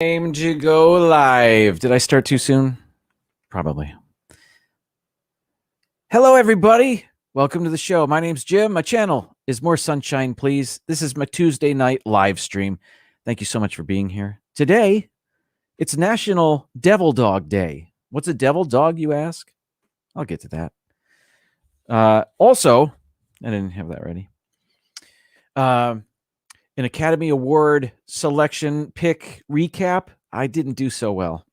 Time to go live. Did I start too soon? Probably. Hello, everybody. Welcome to the show. My name's Jim. My channel is More Sunshine, Please. This is my Tuesday night live stream. Thank you so much for being here. Today, it's National Devil Dog Day. What's a devil dog, you ask? I'll get to that. Also, I didn't have that ready. An Academy Award selection pick recap. I didn't do so well.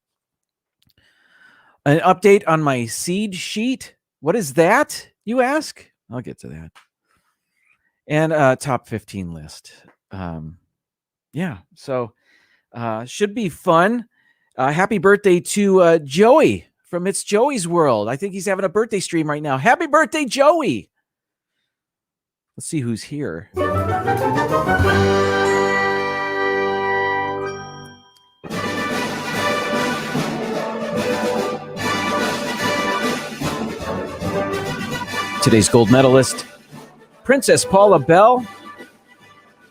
An update on my seed sheet. What is that, you ask? I'll get to that. And a top 15 list. Yeah, so should be fun. Happy birthday to Joey from It's Joey's World. I think he's having a birthday stream right now. Happy birthday, Joey. Let's see who's here. Today's gold medalist, Princess Paula Bell.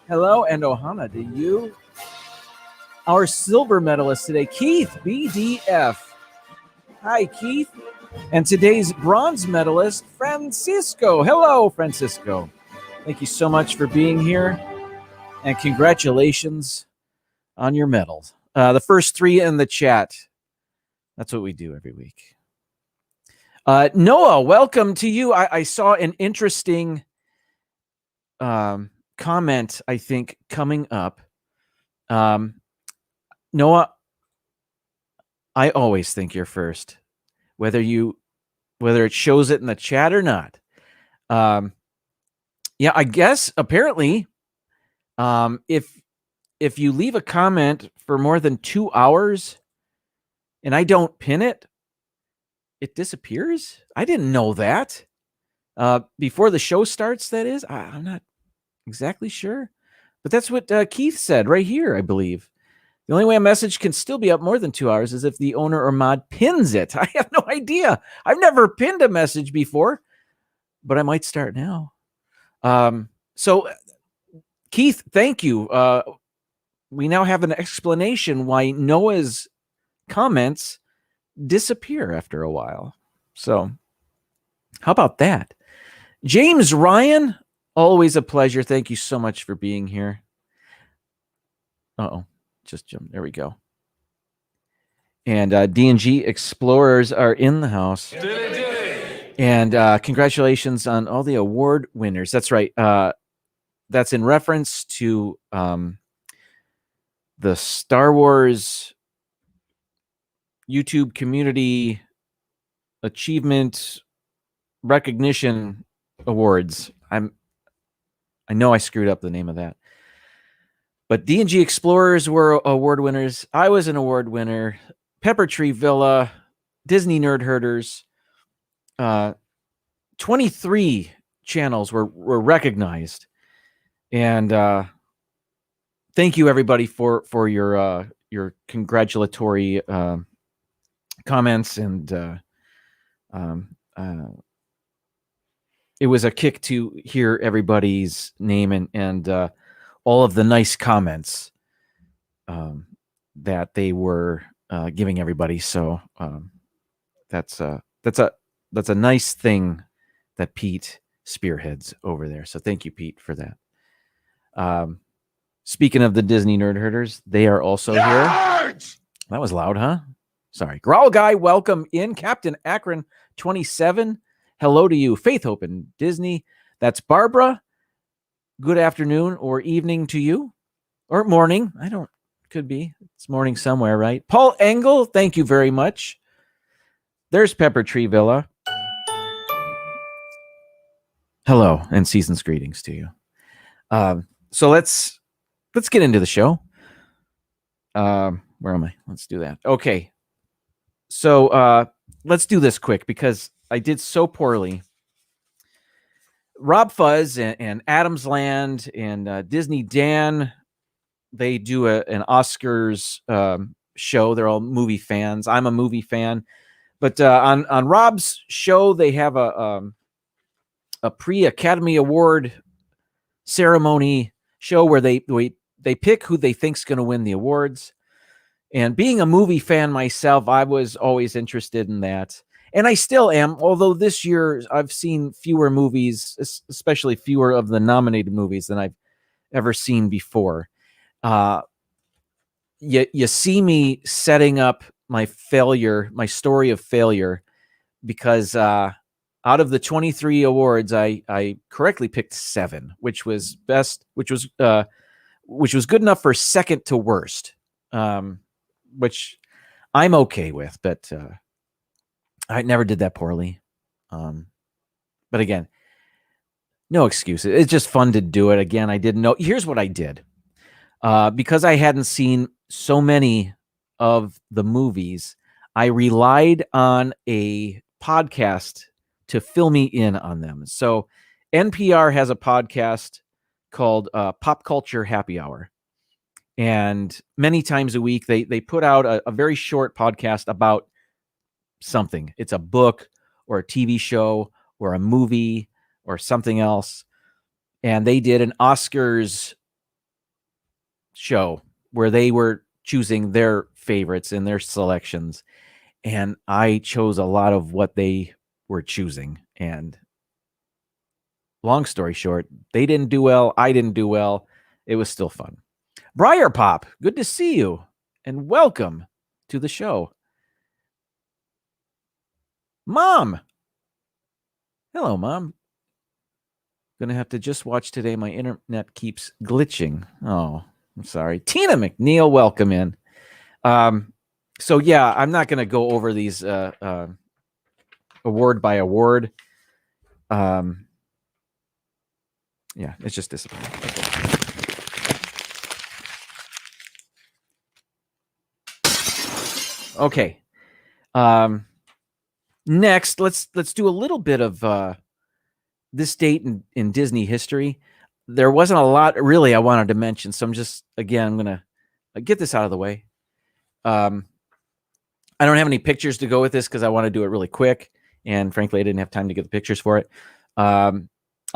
Hello, and Ohana to you. Our silver medalist today, Keith BDF. Hi, Keith. And today's bronze medalist, Francisco. Hello, Francisco. Thank you so much for being here, and congratulations on your medals. The first three in the chat. That's what we do every week. Noah, welcome to you. I saw an interesting comment, I think, coming up. Noah, I always think you're first, whether it shows it in the chat or not. Yeah, I guess apparently, if you leave a comment for more than 2 hours and I don't pin it, it disappears. I didn't know that. Before the show starts, that is. I'm not exactly sure, but that's what Keith said right here, I believe. The only way a message can still be up more than 2 hours is if the owner or mod pins it. I have no idea. I've never pinned a message before, but I might start now. So Keith, thank you. We now have an explanation why Noah's comments disappear after a while. So how about that? James Ryan, always a pleasure. Thank you so much for being here. Just jump. There we go. And D&G Explorers are in the house. And congratulations on all the award winners. That's right. That's in reference to the Star Wars YouTube Community Achievement Recognition Awards. I know I screwed up the name of that. But D&G Explorers were award winners. I was an award winner. Pepper Tree Villa, Disney Nerd Herders. 23 channels were recognized. And thank you, everybody, for your congratulatory comments. And it was a kick to hear everybody's name and all of the nice comments that they were giving everybody. So that's a nice thing that Pete spearheads over there. So thank you, Pete, for that. Speaking of the Disney Nerd Herders, they are also here. That was loud, huh? Sorry. Growl Guy, welcome in. Captain Akron 27. Hello to you. Faith, Hope, and Disney. That's Barbara. Good afternoon or evening to you. Or morning. Could be. It's morning somewhere, right? Paul Engel, thank you very much. There's Pepper Tree Villa. Hello, and season's greetings to you. So let's get into the show. Where am I? Let's do that. Okay. So let's do this quick because I did so poorly. Rob Fuzz and Adam's Land and Disney Dan, they do an Oscars show. They're all movie fans. I'm a movie fan. But on Rob's show, they have a pre-Academy Award ceremony show where they pick who they think's going to win the awards. And being a movie fan myself, I was always interested in that. And I still am, although this year I've seen fewer movies, especially fewer of the nominated movies than I've ever seen before. You see me setting up my failure, my story of failure, because out of the 23 awards, I correctly picked 7, which was good enough for second to worst, which I'm okay with, but I never did that poorly. But again, no excuses. It's just fun to do it. Again, I didn't know. Here's what I did. Because I hadn't seen so many of the movies, I relied on a podcast to fill me in on them. So NPR has a podcast called Pop Culture Happy Hour. And many times a week, they put out a very short podcast about something. It's a book or a TV show or a movie or something else. And they did an Oscars show where they were choosing their favorites and their selections. And I chose a lot of what they were choosing. And long story short, they didn't do well. I didn't do well. It was still fun. Briar Pop, good to see you. And welcome to the show. Mom. Hello, Mom. Gonna have to just watch today. My internet keeps glitching. Oh, I'm sorry. Tina McNeil, welcome in. So yeah, I'm not going to go over these award by award. Yeah, it's just disappointing. Okay. Next, let's do a little bit of this date in Disney history. There wasn't a lot really I wanted to mention, so I'm going to get this out of the way. I don't have any pictures to go with this because I want to do it really quick, and frankly, I didn't have time to get the pictures for it. On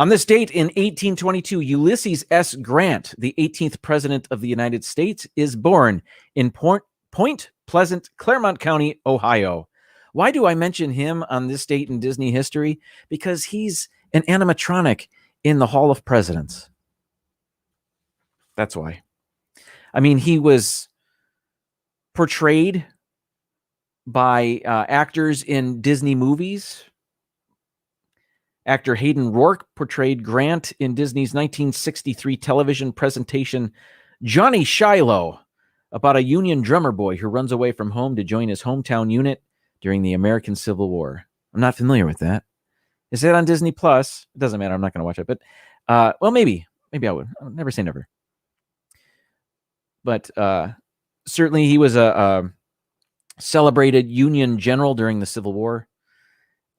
this date in 1822, Ulysses S. Grant, the 18th president of the United States, is born in Point Pleasant, Claremont County, Ohio. Why do I mention him on this date in Disney history? Because he's an animatronic in the Hall of Presidents. That's why. I mean, he was portrayed by actors in Disney movies. Actor Hayden Rourke portrayed Grant in Disney's 1963 television presentation Johnny Shiloh, about a Union drummer boy who runs away from home to join his hometown unit during the American Civil War. I'm not familiar with that. Is it on Disney Plus? It doesn't matter. I'm not going to watch it, but well, maybe I would. I'll never say never. But certainly he was a celebrated Union general during the Civil War.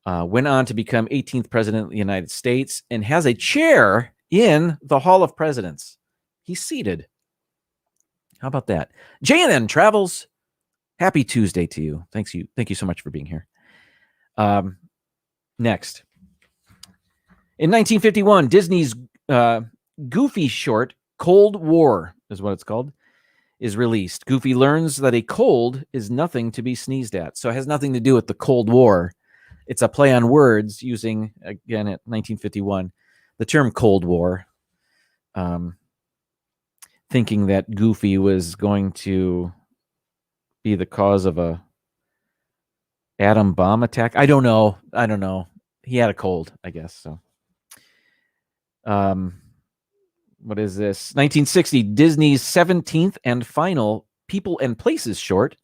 Went on to become 18th president of the United States and has a chair in the Hall of Presidents. He's seated. How about that? J&N Travels. Happy Tuesday to you. Thank you so much for being here. Next. In 1951, Disney's Goofy short, Cold War is what it's called, is released. Goofy learns that a cold is nothing to be sneezed at. So it has nothing to do with the Cold War. It's a play on words using, again, at 1951, the term Cold War, thinking that Goofy was going to be the cause of a atom bomb attack. I don't know. He had a cold, I guess. So, what is this? 1960, Disney's 17th and final People and Places short,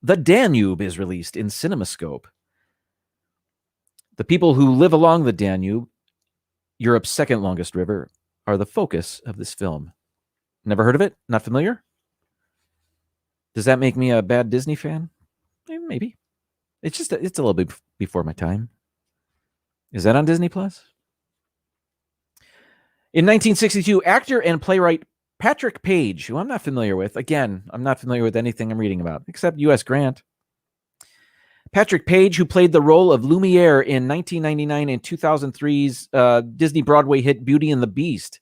The Danube, is released in CinemaScope. The people who live along the Danube, Europe's second longest river, are the focus of this film. Never heard of it? Not familiar? Does that make me a bad Disney fan? Maybe. It's a little bit before my time. Is that on Disney Plus? In 1962, actor and playwright Patrick Page, who I'm not familiar with. Again, I'm not familiar with anything I'm reading about, except U.S. Grant. Patrick Page, who played the role of Lumiere in 1999 and 2003's Disney Broadway hit Beauty and the Beast,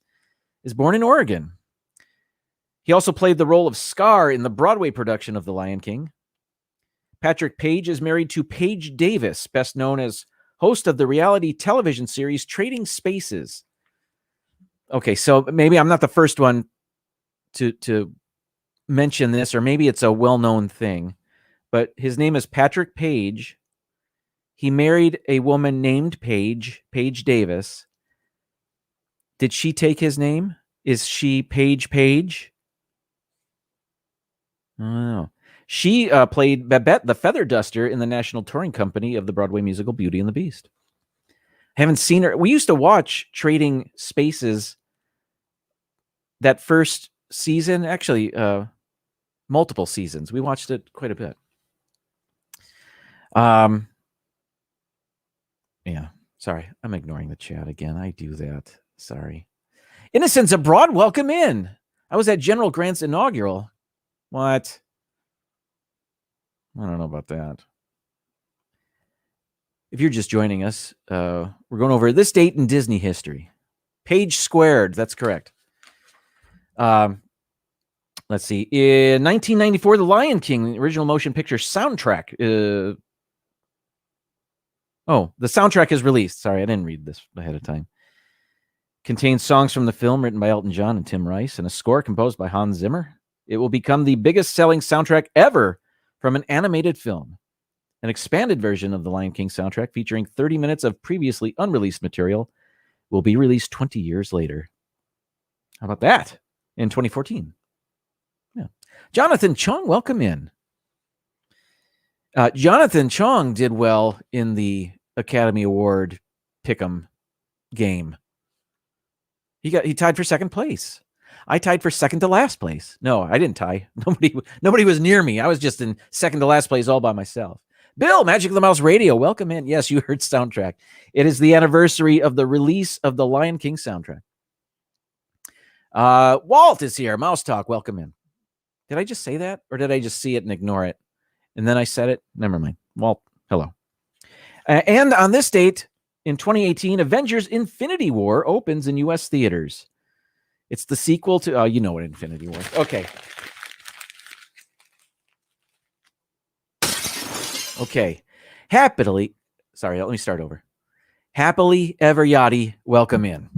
is born in Oregon. He also played the role of Scar in the Broadway production of The Lion King. Patrick Page is married to Paige Davis, best known as host of the reality television series Trading Spaces. Okay, so maybe I'm not the first one to mention this, or maybe it's a well-known thing, but his name is Patrick Page. He married a woman named Paige Davis. Did she take his name? Is she Paige Page? I don't know. She played Babette the Feather Duster in the National Touring Company of the Broadway musical Beauty and the Beast. Haven't seen her. We used to watch Trading Spaces that first season, actually multiple seasons. We watched it quite a bit. Yeah, sorry. I'm ignoring the chat again. I do that. Sorry. Innocents Abroad, welcome in. I was at General Grant's inaugural. What? I don't know about that. If you're just joining us, we're going over this date in Disney history. Page squared. That's correct. Let's see. In 1994, The Lion King, the original motion picture soundtrack. The soundtrack is released. Sorry, I didn't read this ahead of time. Contains songs from the film written by Elton John and Tim Rice and a score composed by Hans Zimmer. It will become the biggest selling soundtrack ever from an animated film. An expanded version of the Lion King soundtrack featuring 30 minutes of previously unreleased material will be released 20 years later. How about that? In 2014. Yeah. Jonathan Chong, welcome in. Jonathan Chong did well in the Academy Award Pick'em game. He tied for second place. I tied for second to last place. No, I didn't tie. Nobody was near me. I was just in second to last place all by myself. Bill, Magic of the Mouse Radio, welcome in. Yes, you heard soundtrack. It is the anniversary of the release of the Lion King soundtrack. Walt is here. Mouse Talk, welcome in. Did I just say that? Or did I just see it and ignore it? And then I said it? Never mind. Walt, hello. And on this date, in 2018, Avengers Infinity War opens in U.S. theaters. It's the sequel to... you know what Infinity War... Okay. Okay. Happily... Sorry, let me start over. Happily Ever Yachty, welcome in.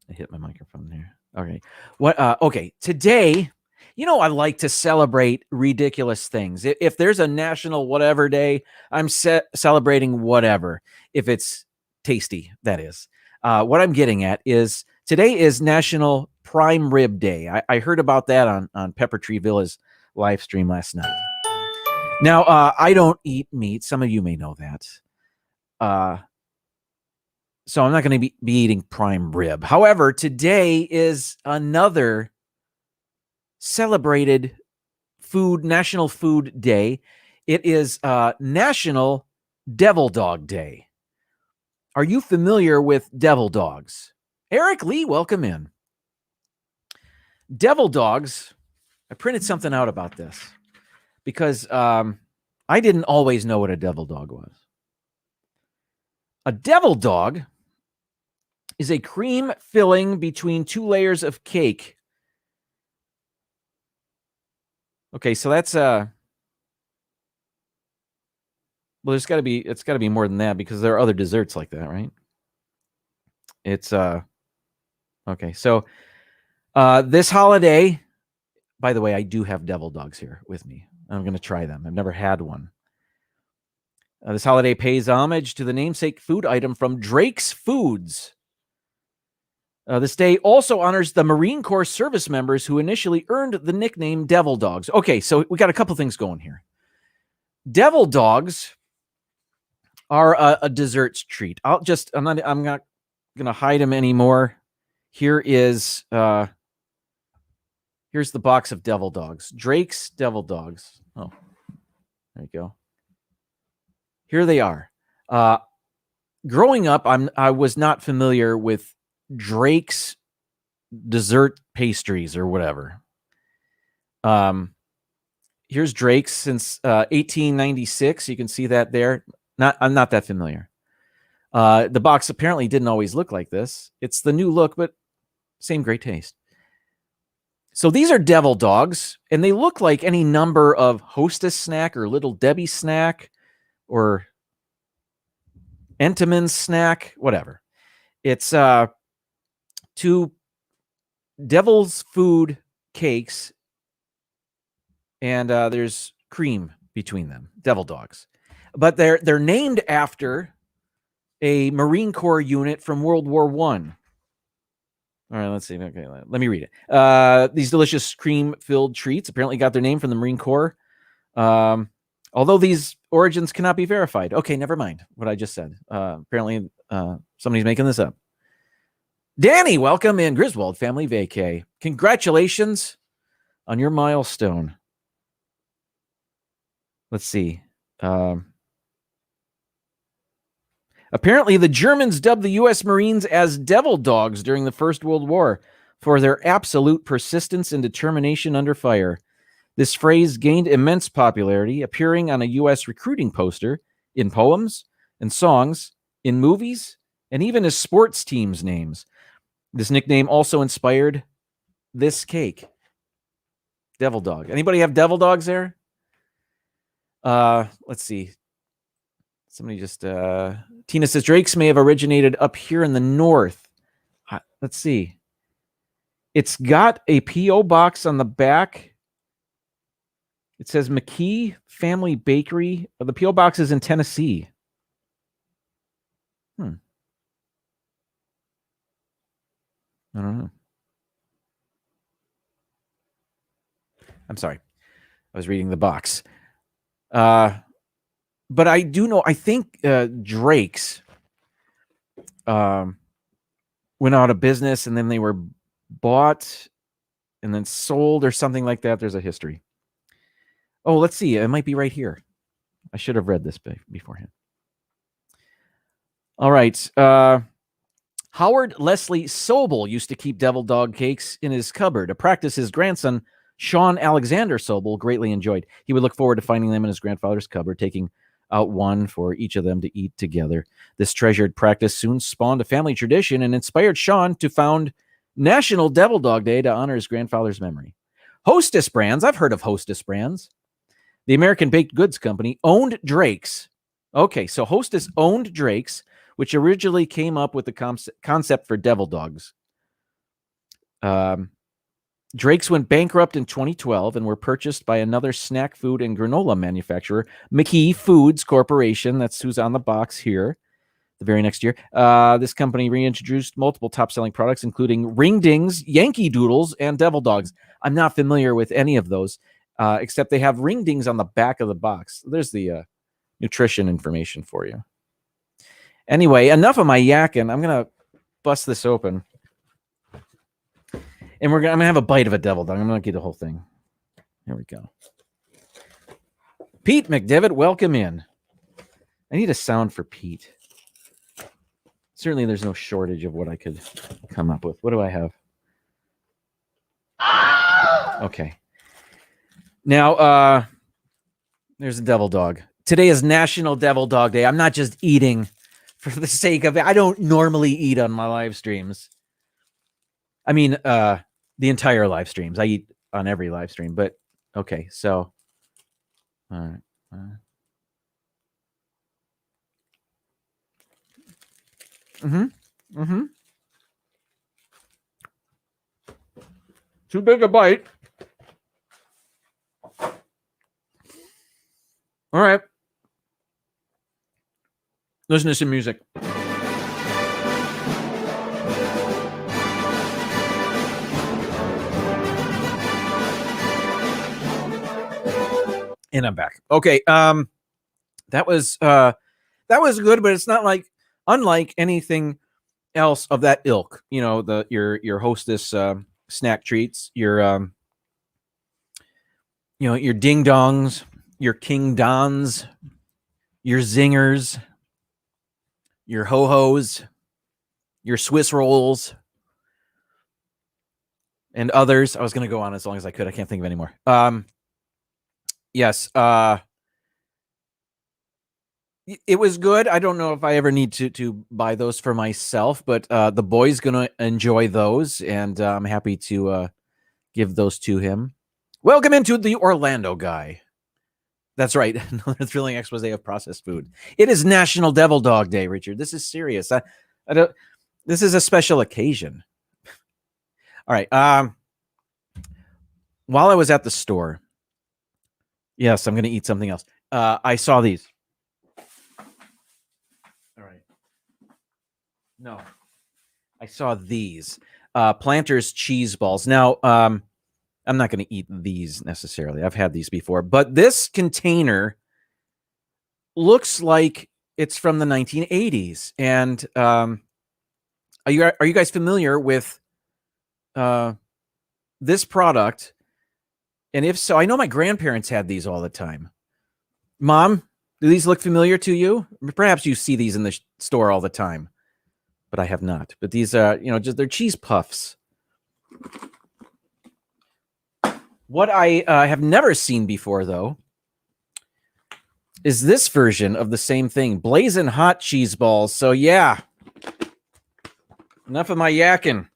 I hit my microphone there. Okay. Okay. Today... You know, I like to celebrate ridiculous things. If there's a national whatever day, I'm celebrating whatever. If it's tasty, that is. What I'm getting at is today is National Prime Rib Day. I heard about that on Pepper Tree Villa's live stream last night. Now, I don't eat meat. Some of you may know that. So I'm not going to be eating prime rib. However, today is another celebrated National Food Day. It is National Devil Dog Day. Are you familiar with devil dogs? Eric Lee, welcome in. Devil dogs, I printed something out about this because I didn't always know what a devil dog was. A devil dog is a cream filling between two layers of cake. Okay, so that's well, it's got to be more than that because there are other desserts like that, right? It's okay. So this holiday, by the way, I do have devil dogs here with me. I'm going to try them. I've never had one. This holiday pays homage to the namesake food item from Drake's Foods. This day also honors the Marine Corps service members who initially earned the nickname Devil Dogs. Okay, so we got a couple things going here. Devil Dogs are a desserts treat. I'm not going to hide them anymore. Here's the box of Devil Dogs. Drake's Devil Dogs. Oh, there you go. Here they are. Growing up, I was not familiar with Drake's dessert pastries or whatever. Here's Drake's since 1896. You can see that there. I'm not that familiar. The box apparently didn't always look like this. It's the new look, but same great taste. So these are devil dogs, and they look like any number of Hostess snack or Little Debbie snack or Entenmann's snack, whatever. It's two devil's food cakes, and there's cream between them. Devil dogs, but they're named after a Marine Corps unit from World War I. All right, let's see. Okay, let me read it. These delicious cream-filled treats apparently got their name from the Marine Corps. Although these origins cannot be verified. Okay, never mind what I just said. Apparently, somebody's making this up. Danny, welcome in Griswold Family Vacay. Congratulations on your milestone. Let's see. Apparently, the Germans dubbed the U.S. Marines as devil dogs during the First World War for their absolute persistence and determination under fire. This phrase gained immense popularity, appearing on a U.S. recruiting poster, in poems, and songs, in movies, and even as sports teams' names. This nickname also inspired this cake. Devil dog. Anybody have devil dogs there? Let's see. Somebody just Tina says Drake's may have originated up here in the north. Let's see. It's got a P.O. box on the back. It says McKee Family Bakery. The P.O. box is in Tennessee. I don't know. I'm sorry. I was reading the box. But I do know, I think Drake's went out of business and then they were bought and then sold or something like that. There's a history. Oh, let's see. It might be right here. I should have read this beforehand. All right. Howard Leslie Sobel used to keep devil dog cakes in his cupboard, a practice his grandson, Sean Alexander Sobel, greatly enjoyed. He would look forward to finding them in his grandfather's cupboard, taking out one for each of them to eat together. This treasured practice soon spawned a family tradition and inspired Sean to found National Devil Dog Day to honor his grandfather's memory. Hostess Brands, I've heard of Hostess Brands. The American Baked Goods Company owned Drake's. Okay, so Hostess owned Drake's, which originally came up with the concept for devil dogs. Drake's went bankrupt in 2012 and were purchased by another snack food and granola manufacturer, McKee Foods Corporation. That's who's on the box here. The very next year, this company reintroduced multiple top-selling products, including Ring Dings, Yankee Doodles, and Devil Dogs. I'm not familiar with any of those, except they have Ring Dings on the back of the box. There's the nutrition information for you. Anyway, enough of my yakking. I'm going to bust this open. And I'm going to have a bite of a devil dog. I'm going to get the whole thing. Here we go. Pete McDevitt, welcome in. I need a sound for Pete. Certainly there's no shortage of what I could come up with. What do I have? Okay. Now, there's a devil dog. Today is National Devil Dog Day. I'm not just eating for the sake of it. I don't normally eat on my live streams. I mean, the entire live streams. I eat on every live stream, but okay. So, all right. Too big a bite. All right. Listen to some music. And I'm back. Okay. That was good, but it's not unlike anything else of that ilk. You know, your Hostess snack treats, your your ding dongs, your king dons, your zingers, your ho-hos, your Swiss rolls, and others. I was going to go on as long as I could. I can't think of any more. Yes. It was good. I don't know if I ever need to buy those for myself, but the boy's going to enjoy those, and I'm happy to give those to him. Welcome into the Orlando guy. That's right. Another thrilling expose of processed food. It is National Devil Dog Day, Richard. This is serious. I don't. This is a special occasion. All right. While I was at the store, yes, I'm going to eat something else. I saw these. All right. No, I saw these Planters cheese balls. Now, I'm not going to eat these necessarily. I've had these before, but this container looks like it's from the 1980s. And are you guys familiar with this product? And if so, I know my grandparents had these all the time. Mom, do these look familiar to you? Perhaps you see these in the store all the time, but I have not. But these are, just they're cheese puffs. What I have never seen before, though, is this version of the same thing, blazing hot cheese balls. So yeah, enough of my yakking.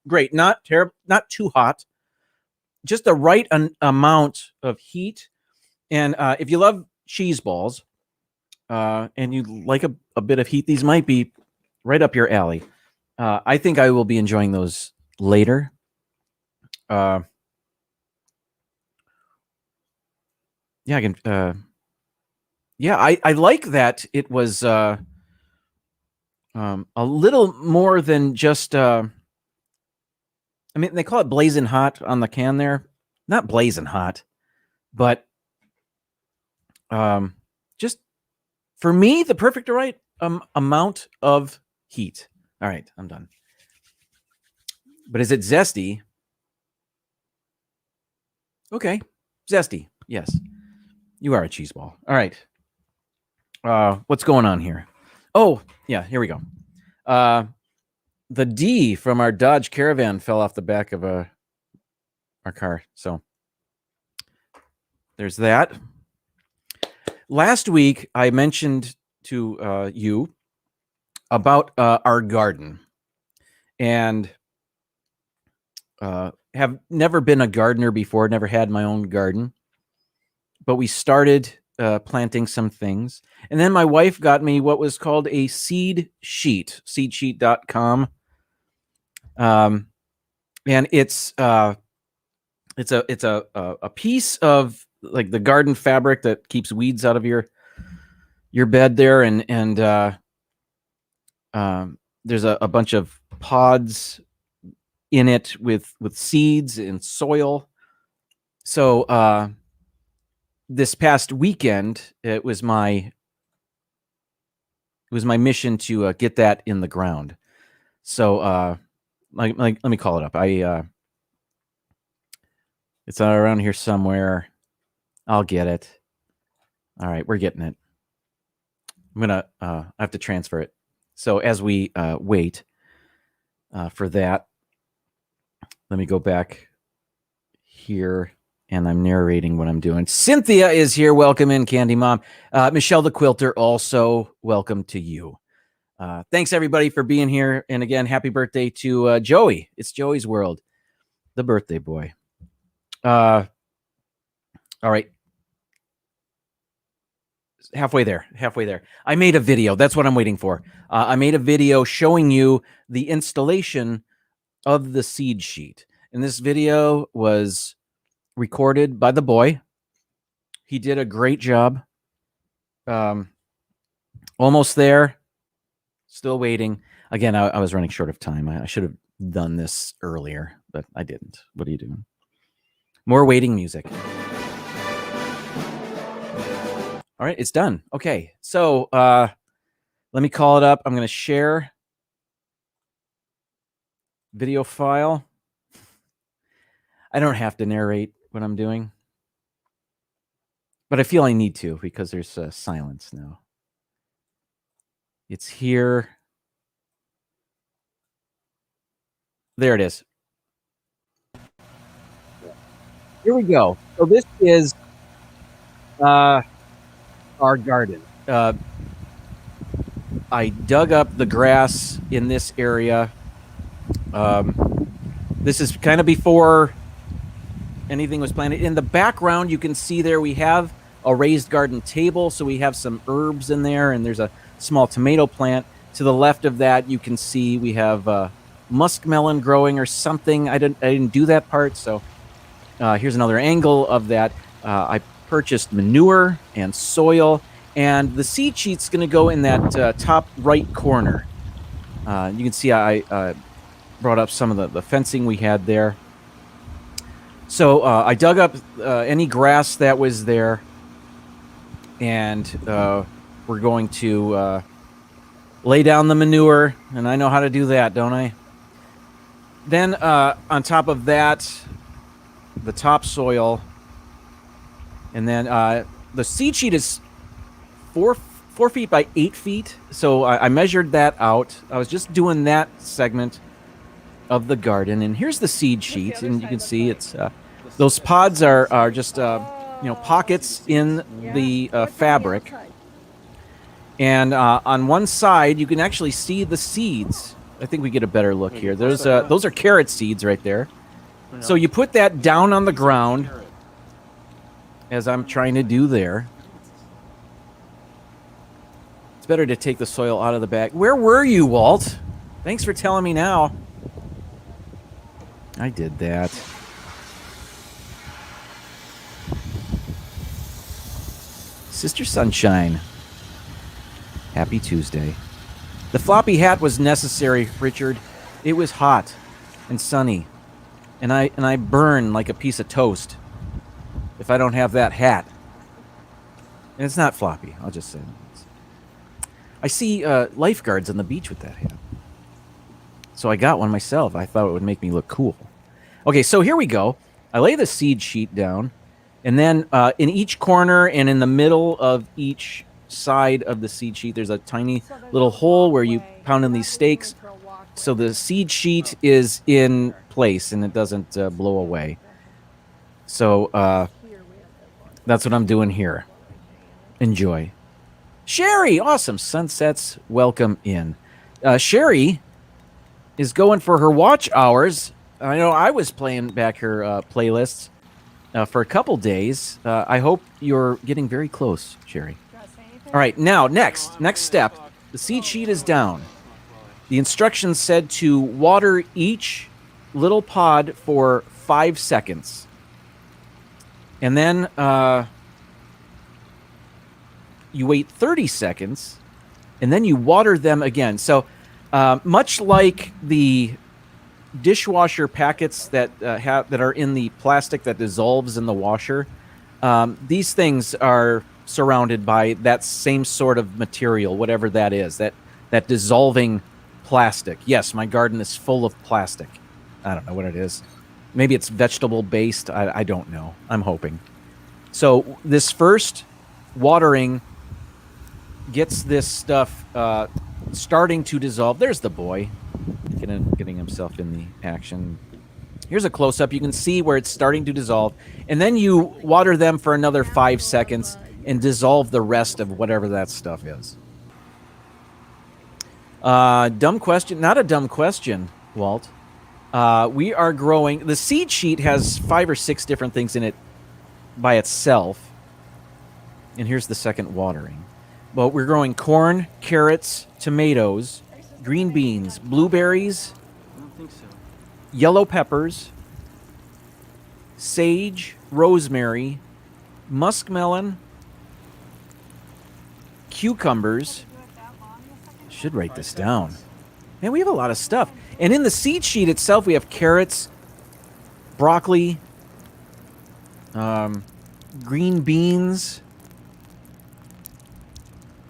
Great, not terrible, not too hot, just the right amount of heat. And if you love cheese balls and you like a bit of heat, these might be right up your alley. I think I will be enjoying those later. Yeah, I can. Yeah, I like that it was a little more than just. I mean, they call it blazing hot on the can there. Not blazing hot, but just for me, the perfect right amount of heat. All right, I'm done. But is it zesty? Okay, zesty. Yes, you are a cheese ball. All right. What's going on here? Oh, yeah, here we go. The D from our Dodge Caravan fell off the back of our car. So there's that. Last week, I mentioned to you about our garden, and have never been a gardener before, never had my own garden, but we started planting some things. And then my wife got me what was called a seed sheet, seedsheet.com. And it's a piece of like the garden fabric that keeps weeds out of your bed there. And there's a bunch of pods in it with seeds and soil. So this past weekend, it was my mission to get that in the ground. So let me call it up. It's around here somewhere. I'll get it. All right, we're getting it. I'm gonna I have to transfer it. So as we wait for that, let me go back here, and I'm narrating what I'm doing. Cynthia is here. Welcome in, Candy Mom. Michelle the Quilter, also welcome to you. Thanks everybody for being here, and again, happy birthday to Joey. It's Joey's World, the birthday boy. All right. Halfway there. I made a video. That's what I'm waiting for. I made a video showing you the installation of the seed sheet. And this video was recorded by the boy. He did a great job. Almost there. Still waiting. Again, I was running short of time. I should have done this earlier, but I didn't. What are you doing? More waiting music. All right, it's done. Okay, so let me call it up. I'm going to share video file. I don't have to narrate. what I'm doing. But I feel I need to because there's silence now. It's here. There it is. Here we go. So this is our garden. I dug up the grass in this area. This is kind of before anything was planted. In the background, you can see there we have a raised garden table, so we have some herbs in there, and there's a small tomato plant. To the left of that, you can see we have muskmelon growing or something. I didn't do that part, so here's another angle of that. I purchased manure and soil, and the seed sheet's going to go in that top right corner. You can see I brought up some of the fencing we had there. So I dug up any grass that was there, and we're going to lay down the manure, and I know how to do that, don't I? Then on top of that, the topsoil, and then the seed sheet is 4 feet by 8 feet, so I measured that out. I was just doing that segment of the garden, and here's the seed sheet, and you can see it's those pods are just pockets in the fabric, and on one side you can actually see the seeds. I think we get a better look here. Those are carrot seeds right there. So you put that down on the ground, as I'm trying to do there. It's better to take the soil out of the bag. Where were you, Walt? Thanks for telling me now. I did that. Sister Sunshine. Happy Tuesday. The floppy hat was necessary, Richard. It was hot and sunny, and I burn like a piece of toast if I don't have that hat. And it's not floppy, I'll just say. I see lifeguards on the beach with that hat. So I got one myself. I thought it would make me look cool. Okay, so here we go. I lay the seed sheet down, and then in each corner and in the middle of each side of the seed sheet, there's a tiny little hole where you pound in these stakes, so the seed sheet is in place and it doesn't blow away. So that's what I'm doing here. Enjoy. Sherry, awesome. Sunsets, welcome in. Sherry is going for her watch hours. I know I was playing back her playlists for a couple days. I hope you're getting very close, Sherry. All right, now, next step. The seed sheet is down. The instructions said to water each little pod for 5 seconds. And then you wait 30 seconds, and then you water them again. So much like the dishwasher packets that are in the plastic that dissolves in the washer, these things are surrounded by that same sort of material, whatever that is, that dissolving plastic. Yes, my garden is full of plastic. I don't know what it is. Maybe it's vegetable based. I don't know. I'm hoping. So this first watering gets this stuff starting to dissolve. There's the boy getting himself in the action. Here's a close-up. You can see where it's starting to dissolve. And then you water them for another 5 seconds and dissolve the rest of whatever that stuff is. Dumb question. Not a dumb question, Walt. We are growing. The seed sheet has 5 or 6 different things in it by itself. And here's the second watering. But we're growing corn, carrots, tomatoes, green beans, blueberries, I don't think so. yellow peppers, sage, rosemary, muskmelon, cucumbers. Should write this down. Man, we have a lot of stuff. And in the seed sheet itself, we have carrots, broccoli, green beans,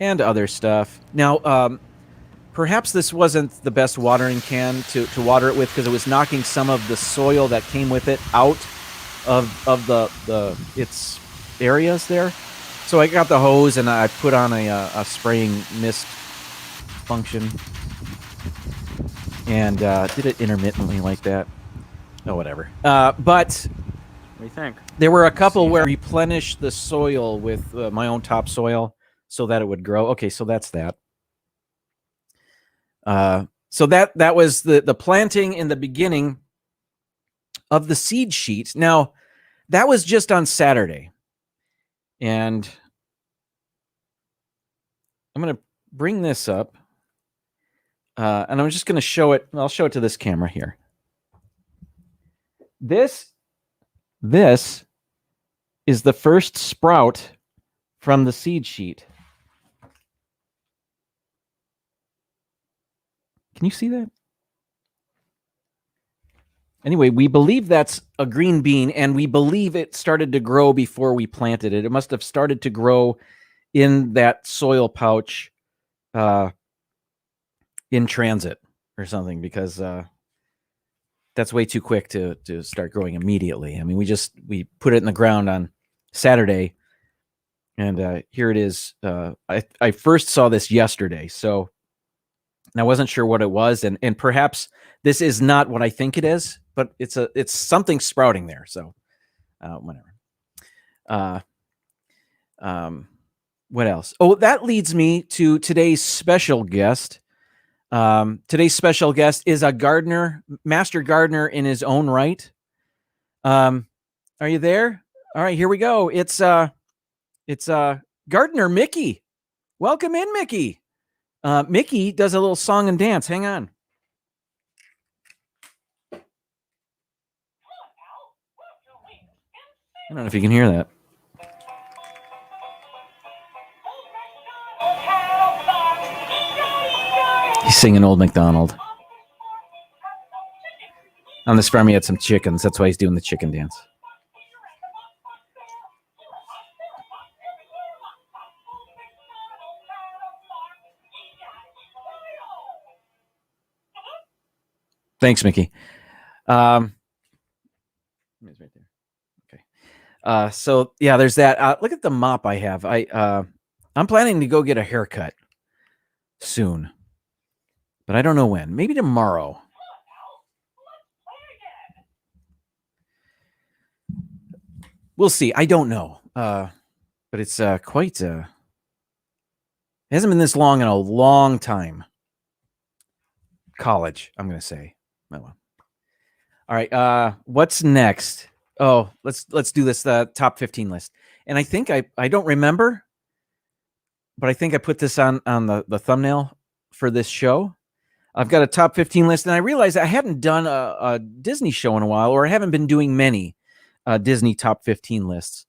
and other stuff. Now, perhaps this wasn't the best watering can to water it with because it was knocking some of the soil that came with it out. of the its areas there. So I got the hose and I put on a spraying mist function and did it intermittently like that. Oh, whatever. But What do you think? there were a couple where I replenished the soil with my own topsoil so that it would grow. Okay, so that's that. So that was the planting in the beginning of the seed sheet. Now, that was just on Saturday. And I'm going to bring this up. And I'm just going to show it. I'll show it to this camera here. This is the first sprout from the seed sheet. Can you see that? Anyway, we believe that's a green bean, and we believe it started to grow before we planted it. It must have started to grow in that soil pouch in transit or something, because that's way too quick to start growing immediately. I mean, we put it in the ground on Saturday, and here it is. I first saw this yesterday, so I wasn't sure what it was, and perhaps this is not what I think it is, but it's something sprouting there. So whatever. What else? Oh, that leads me to today's special guest. Today's special guest is a gardener, master gardener in his own right. Are you there? All right, here we go. It's gardener Mickey. Welcome in, Mickey. Mickey does a little song and dance. Hang on. I don't know if you can hear that. He's singing Old MacDonald. On this farm, he had some chickens. That's why he's doing the chicken dance. Thanks, Mickey. It's right there. Okay. So yeah, there's that. Look at the mop I have. I'm planning to go get a haircut soon, but I don't know when. Maybe tomorrow. We'll see. I don't know. But it's quite. It hasn't been this long in a long time. College, I'm going to say. Oh, well. All right. What's next? Oh, let's do this top 15 list. And I think I don't remember, but I think I put this on the thumbnail for this show. I've got a top 15 list, and I realized I hadn't done a Disney show in a while, or I haven't been doing many Disney top 15 lists.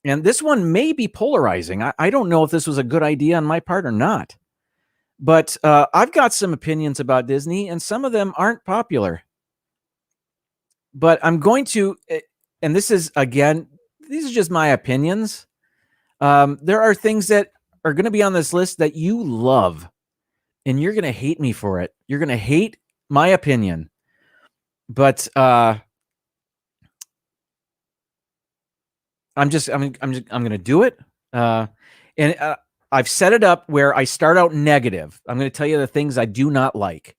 And this one may be polarizing. I don't know if this was a good idea on my part or not. But I've got some opinions about Disney, and some of them aren't popular. But I'm going to, and this is, again, these are just my opinions. There are things that are going to be on this list that you love, and you're going to hate me for it. You're going to hate my opinion. But I'm going to do it. And I've set it up where I start out negative. I'm going to tell you the things I do not like.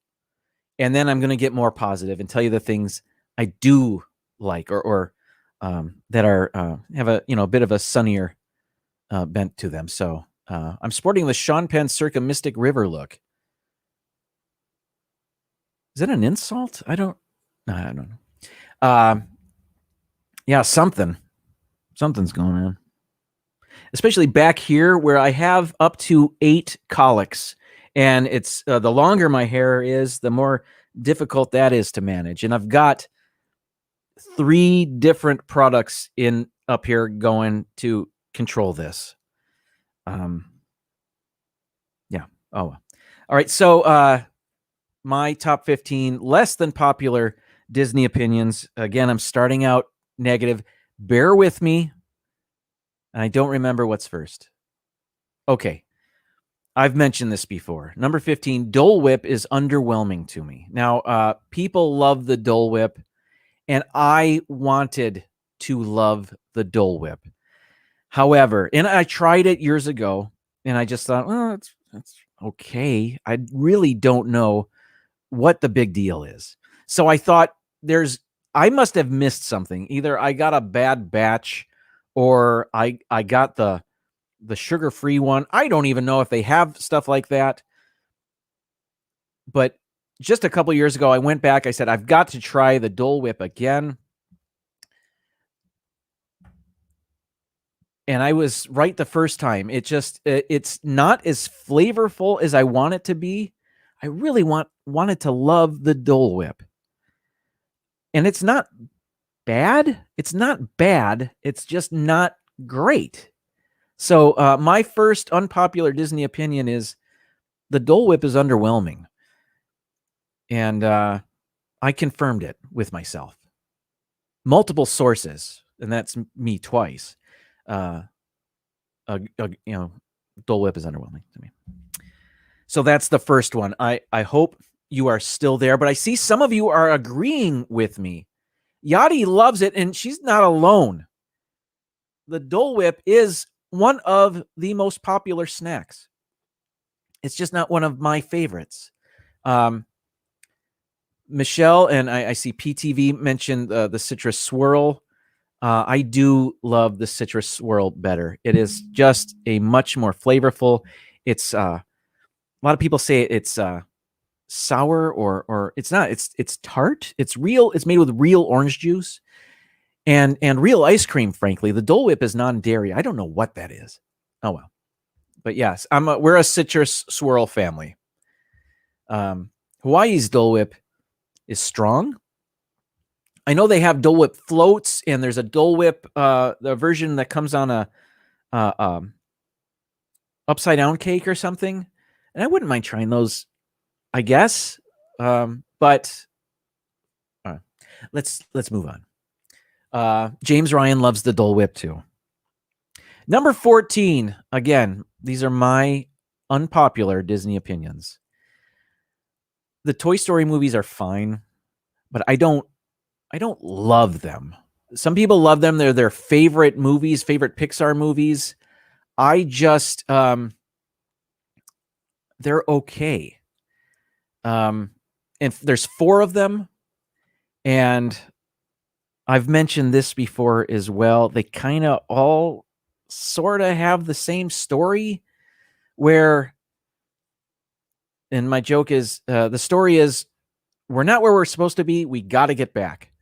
And then I'm going to get more positive and tell you the things I do like, or that are have a bit of a sunnier bent to them. So I'm sporting the Sean Penn Circa Mystic River look. Is that an insult? I don't know. Yeah, something's going on. Especially back here where I have up to 8 colics, and it's the longer my hair is, the more difficult that is to manage. And I've got 3 different products in up here going to control this. Yeah. Oh, all right. So my top 15 less than popular Disney opinions. Again, I'm starting out negative. Bear with me. I don't remember what's first. Okay. I've mentioned this before. Number 15, Dole Whip is underwhelming to me. Now, people love the Dole Whip, and I wanted to love the Dole Whip. However, and I tried it years ago, and I just thought, well, it's okay. I really don't know what the big deal is. So I thought I must have missed something. Either I got a bad batch or I got the sugar-free one. I don't even know if they have stuff like that. But just a couple years ago, I went back. I said, I've got to try the Dole Whip again. And I was right the first time. It's not as flavorful as I want it to be. I really wanted to love the Dole Whip. And it's not bad. It's not bad. It's just not great. So my first unpopular Disney opinion is the Dole Whip is underwhelming. And I confirmed it with myself. Multiple sources, and that's me twice. Dole Whip is underwhelming to me. So that's the first one. I hope you are still there, but I see some of you are agreeing with me. Yadi loves it, and she's not alone. The Dole Whip is one of the most popular snacks. It's just not one of my favorites. Michelle and I see PTV mentioned the citrus swirl. I do love the citrus swirl better. It is just a much more flavorful. It's a lot of people say it's sour or it's not. It's tart. It's real. It's made with real orange juice and real ice cream. Frankly, the Dole Whip is non-dairy. I don't know what that is. Oh well, but yes, we're a citrus swirl family. Hawaii's Dole Whip is strong. I know they have Dole Whip floats, and there's a Dole Whip, the version that comes on a upside down cake or something. And I wouldn't mind trying those, I guess. But let's move on. James Ryan loves the Dole Whip too. Number 14. Again, these are my unpopular Disney opinions. The Toy Story movies are fine, but I don't love them. Some people love them. They're their favorite movies, favorite Pixar movies. I just, they're okay. And there's 4 of them. And I've mentioned this before as well. They kind of all sort of have the same story where, and my joke is, the story is, we're not where we're supposed to be. We got to get back.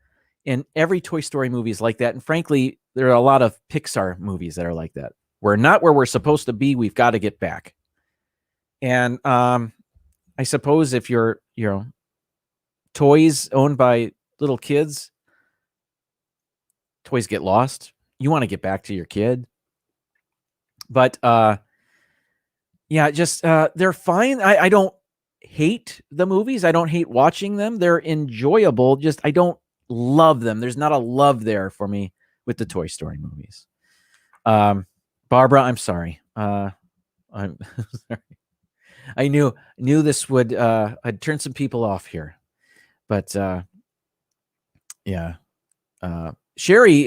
And every Toy Story movie is like that. And frankly, there are a lot of Pixar movies that are like that. We're not where we're supposed to be. We've got to get back. And I suppose if you're, toys owned by little kids, toys get lost. You want to get back to your kid. But yeah, just they're fine. I don't hate the movies. I don't hate watching them. They're enjoyable. Just I don't love them. There's not a love there for me with the Toy Story movies. Barbara, I'm sorry. I'm sorry. I knew this would I'd turn some people off here. But yeah. Sherry,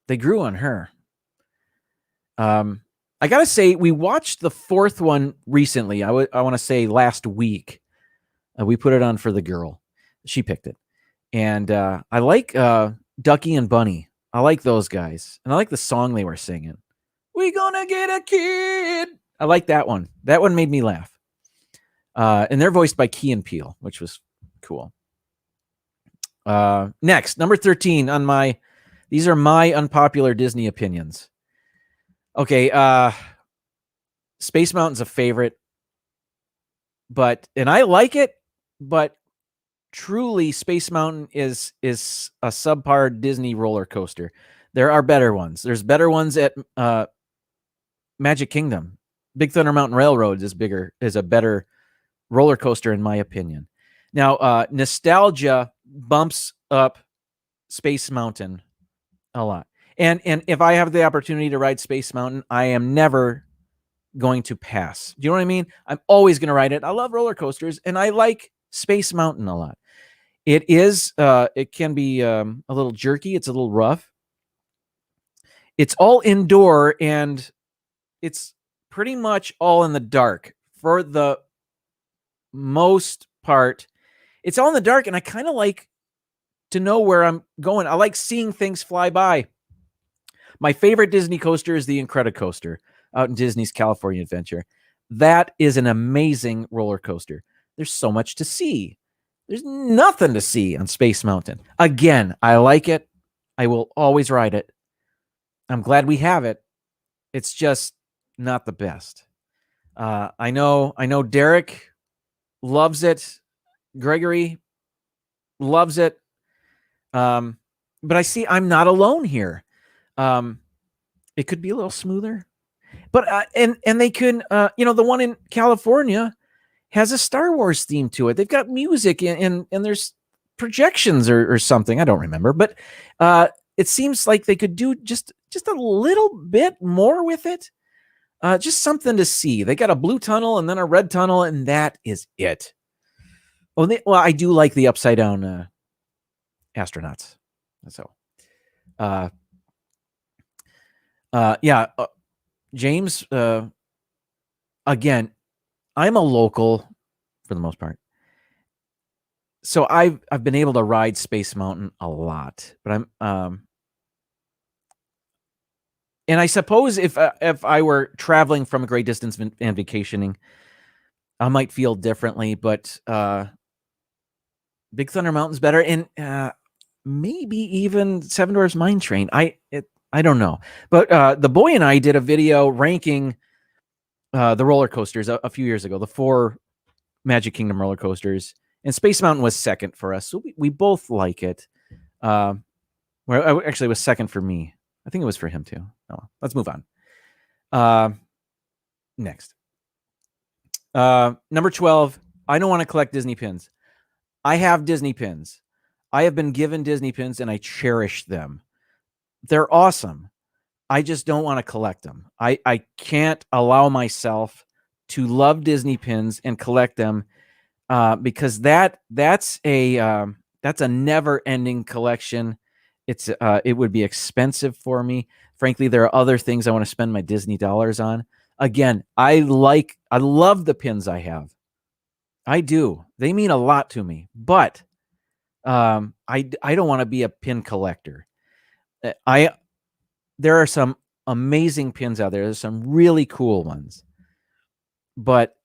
they grew on her. I gotta say, we watched the 4th one recently. I want to say last week. We put it on for the girl. She picked it. And I like Ducky and Bunny. I like those guys. And I like the song they were singing. We gonna get a kid. I like that one. That one made me laugh. And they're voiced by Key and Peele, which was cool. Next, number 13 on these are my unpopular Disney opinions. Okay, Space Mountain's a favorite. And I like it, but truly Space Mountain is a subpar Disney roller coaster. There are better ones. There's better ones at Magic Kingdom. Big Thunder Mountain Railroad is a better roller coaster in my opinion. Now, nostalgia bumps up Space Mountain a lot. And if I have the opportunity to ride Space Mountain, I am never going to pass. Do you know what I mean? I'm always going to ride it. I love roller coasters, and I like Space Mountain a lot. It can be a little jerky. It's a little rough. It's all indoor, and it's pretty much all in the dark for the most part. It's all in the dark, and I kind of like to know where I'm going. I like seeing things fly by. My favorite Disney coaster is the Incredicoaster out in Disney's California Adventure. That is an amazing roller coaster. There's so much to see. There's nothing to see on Space Mountain. Again, I like it. I will always ride it. I'm glad we have it. It's just not the best. I know Derek loves it. Gregory loves it. But I see I'm not alone here. It could be a little smoother, but and they can, the one in California has a Star Wars theme to it. They've got music and there's projections or something. I don't remember, but it seems like they could do just a little bit more with it. Just something to see. They got a blue tunnel and then a red tunnel, and that is it. Well, I do like the upside down astronauts. So, James. Again, I'm a local for the most part, so I've been able to ride Space Mountain a lot. But and I suppose if I were traveling from a great distance and vacationing, I might feel differently. But Big Thunder Mountain's better, and maybe even Seven Dwarfs Mine Train. I don't know, but the boy and I did a video ranking the roller coasters a few years ago, the 4 Magic Kingdom roller coasters, and Space Mountain was second for us. So we both like it. Well, actually, it was second for me. I think it was for him too. Oh, let's move on. Next. Number 12. I don't want to collect Disney pins. I have Disney pins. I have been given Disney pins and I cherish them. They're awesome. I just don't want to collect them. I can't allow myself to love Disney pins and collect them because that's a never-ending collection. It would be expensive for me. Frankly, there are other things I want to spend my Disney dollars on. Again, I love the pins I have. I do. They mean a lot to me, but I don't want to be a pin collector. There are some amazing pins out there. There's some really cool ones, but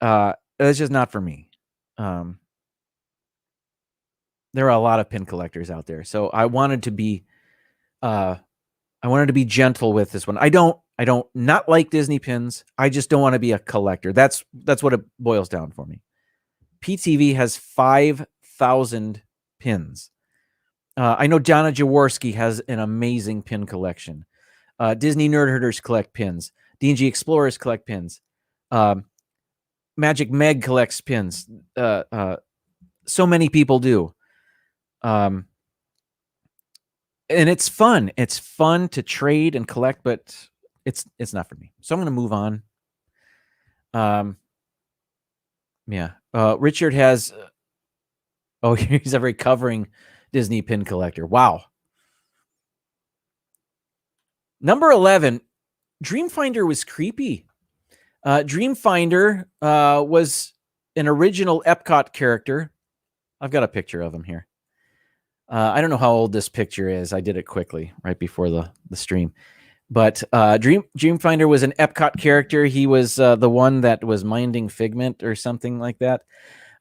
it's just not for me. There are a lot of pin collectors out there, so I wanted to be gentle with this one. I don't not like Disney pins. I just don't want to be a collector. That's what it boils down for me. PTV has 5,000 pins. I know Donna Jaworski has an amazing pin collection. Disney Nerd Herders collect pins. D&G Explorers collect pins. Magic Meg collects pins. So many people do. And it's fun. It's fun to trade and collect, but it's not for me. So I'm going to move on. Richard has. He's a recovering Disney pin collector. Wow. Number 11, Dreamfinder was creepy. Dreamfinder was an original Epcot character. I've got a picture of him here. I don't know how old this picture is. I did it quickly right before the stream. But Dreamfinder was an Epcot character. He was the one that was minding Figment or something like that.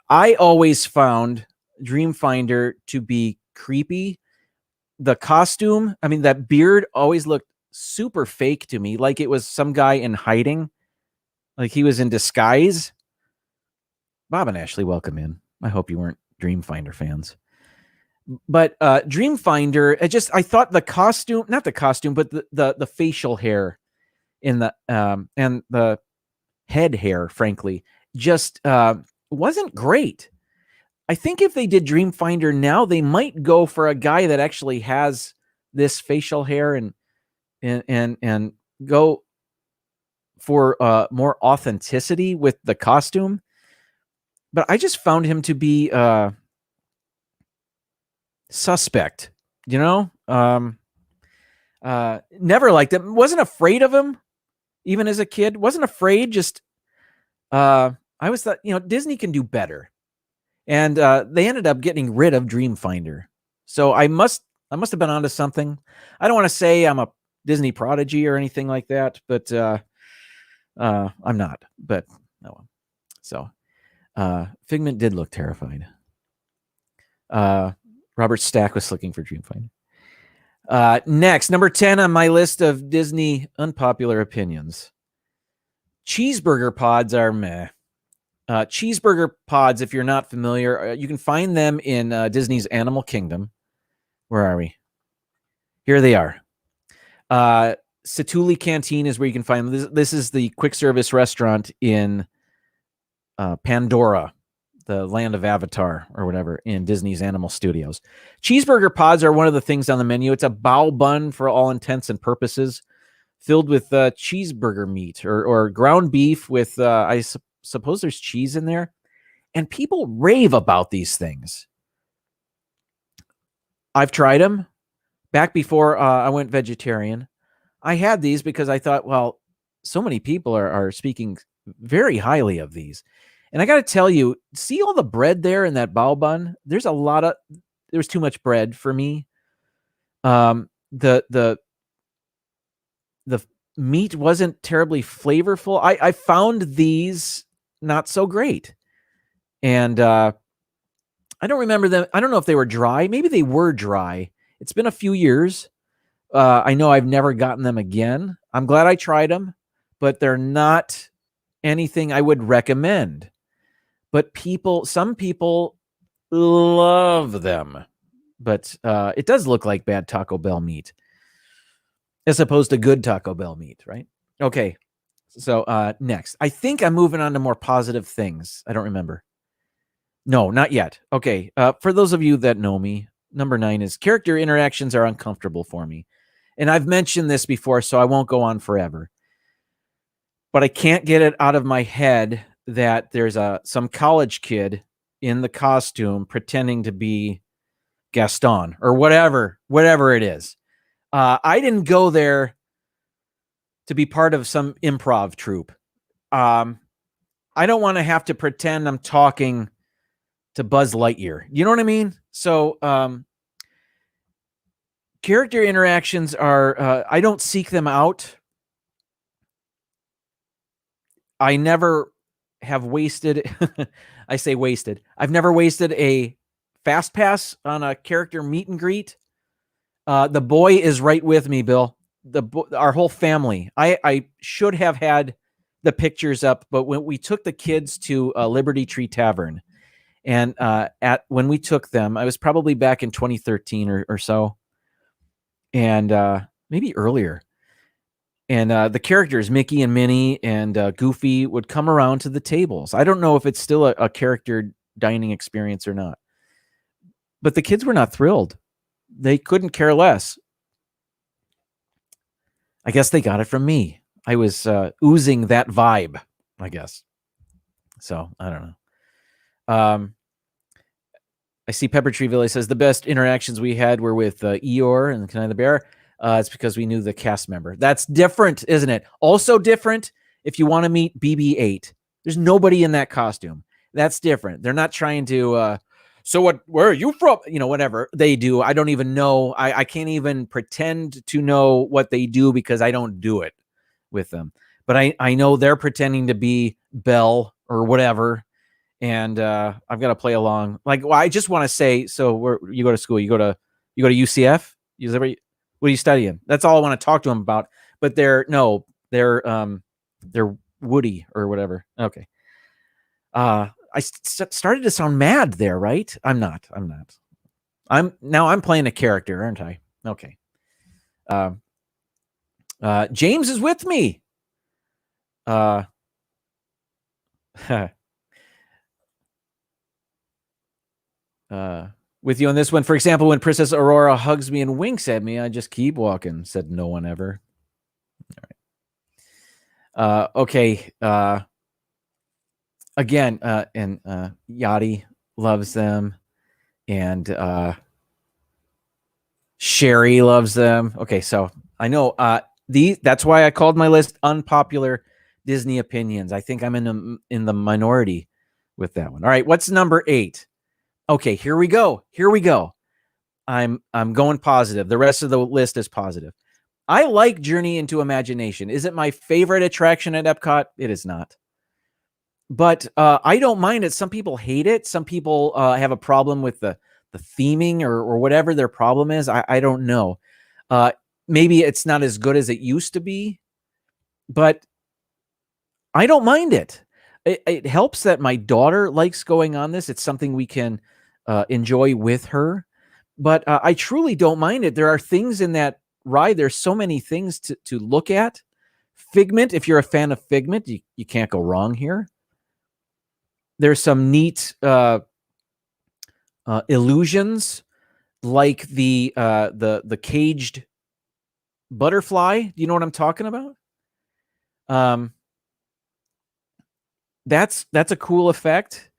I always found Dreamfinder to be creepy. The costume, I mean, that beard always looked super fake to me, like it was some guy in hiding, like he was in disguise. Bob and Ashley, welcome in. I hope you weren't Dreamfinder fans. But Dreamfinder, I thought the costume, not the costume, but the facial hair in the and the head hair, frankly, just wasn't great. I think if they did Dreamfinder now, they might go for a guy that actually has this facial hair and go for more authenticity with the costume. But I just found him to be suspect, Never liked him. Wasn't afraid of him, even as a kid. Wasn't afraid. Just I always thought, Disney can do better, and they ended up getting rid of Dreamfinder. So I must have been onto something. I don't want to say I'm a Disney prodigy or anything like that, but I'm not. But no. So Figment did look terrified. Robert Stack was looking for Dreamfinder. Next, number 10 on my list of Disney unpopular opinions. Cheeseburger pods are meh. Cheeseburger pods, if you're not familiar, you can find them in Disney's Animal Kingdom. Where are we? Here they are. Satuli Canteen is where you can find them. This is the quick service restaurant in Pandora, the land of Avatar or whatever, in Disney's Animal Studios. Cheeseburger pods are one of the things on the menu. It's a bao bun for all intents and purposes, filled with cheeseburger meat or ground beef with, I suppose there's cheese in there. And people rave about these things. I've tried them back before I went vegetarian. I had these because I thought, well, so many people are speaking very highly of these. And I got to tell you, see all the bread there in that bao bun? There's too much bread for me. The meat wasn't terribly flavorful. I found these not so great. And I don't remember them. I don't know if they were dry. Maybe they were dry. It's been a few years. I know I've never gotten them again. I'm glad I tried them, but they're not anything I would recommend. But some people love them. But it does look like bad Taco Bell meat, as opposed to good Taco Bell meat, right? Okay. So next, I think I'm moving on to more positive things. I don't remember. No, not yet. Okay. For those of you that know me, number 9 is character interactions are uncomfortable for me. And I've mentioned this before, so I won't go on forever. But I can't get it out of my head that there's some college kid in the costume pretending to be Gaston or whatever it is. I didn't go there to be part of some improv troupe. I don't want to have to pretend I'm talking to Buzz Lightyear. You know what I mean? So character interactions are, I don't seek them out. I never have wasted, I say wasted. I've never wasted a fast pass on a character meet and greet. The boy is right with me, Bill. Our whole family. I should have had the pictures up, but when we took the kids to Liberty Tree Tavern, and when we took them, I was probably back in 2013 or so, and maybe earlier. And the characters, Mickey and Minnie and Goofy, would come around to the tables. I don't know if it's still a character dining experience or not. But the kids were not thrilled. They couldn't care less. I guess they got it from me. I was oozing that vibe, I guess. So, I don't know. I see Pepper Tree Village says the best interactions we had were with Eeyore and Kenai the Bear. It's because we knew the cast member. That's different, isn't it? Also different if you want to meet BB-8. There's nobody in that costume. That's different. They're not trying to, where are you from? Whatever they do. I don't even know. I can't even pretend to know what they do because I don't do it with them. But I know they're pretending to be Belle or whatever. And I've got to play along. I just want to say, so where you go to school, you go to UCF? What are you studying? That's all I want to talk to them about. But they're Woody or whatever. Okay. I started to sound mad there, right? I'm not. I'm playing a character, aren't I? Okay. James is with me. With you on this one. For example, when Princess Aurora hugs me and winks at me, I just keep walking, said no one ever. All right. Okay. Again, and Yachty loves them, and Sherry loves them. Okay, so I know. That's why I called my list unpopular Disney opinions. I think I'm in the minority with that one. All right, what's number 8? Okay, here we go. I'm going positive. The rest of the list is positive. I like Journey into Imagination. Is it my favorite attraction at Epcot? It is not. But I don't mind it. Some people hate it. Some people have a problem with the theming or whatever their problem is. I don't know. Maybe it's not as good as it used to be, but I don't mind it. It helps that my daughter likes going on this. It's something we can enjoy with her, but I truly don't mind it. There are things in that ride. There's so many things to look at. Figment, if you're a fan of Figment, you can't go wrong here. There's some neat illusions, like the caged butterfly. Do you know what I'm talking about? That's a cool effect.